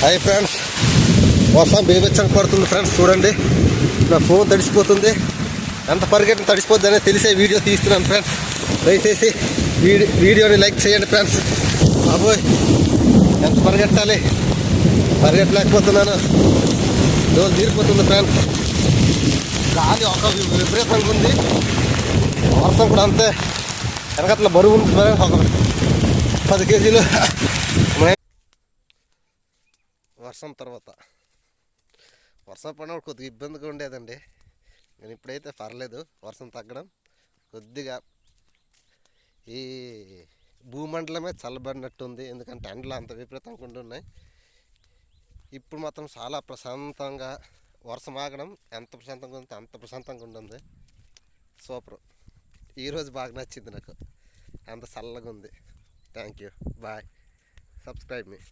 Hi friends, వర్షం బీభత్సంగా పడుతుంది ఫ్రెండ్స్. చూడండి, నా ఫోన్ తడిసిపోతుంది. ఎంత పరిగెట్టిన తడిసిపోద్ది అనేది తెలిసే వీడియో తీస్తున్నాను ఫ్రెండ్స్. దయచేసి వీడియోని లైక్ చేయండి ఫ్రెండ్స్. బాబోయ్, ఎంత పరిగెట్టాలి, పరిగెట్టలేకపోతున్నాను. రోజు తీరిపోతుంది ఫ్రెండ్స్. గాలి ఒక విపరీతంగా ఉంది, వర్షం కూడా అంతే. వెనకట్ల బరువు ఉంది ఫ్రెండ్స్, ఒక 10 కేజీలు. వర్షం తర్వాత వర్షం పడినప్పుడు కొద్దిగా ఇబ్బందిగా ఉండేదండి, కానీ ఇప్పుడైతే పర్లేదు. వర్షం తగ్గడం కొద్దిగా ఈ భూమండలమే చల్లబడినట్టుంది, ఎందుకంటే ఎండలు అంత విపరీతంగా ఉంటున్నాయి. ఇప్పుడు మాత్రం చాలా ప్రశాంతంగా, వర్షం ఆగడం ఎంత ప్రశాంతంగా ఉంటే అంత ప్రశాంతంగా ఉంటుంది. సూపర్, ఈరోజు బాగా నచ్చింది నాకు, అంత చల్లగా ఉంది. Thank you, bye, subscribe me.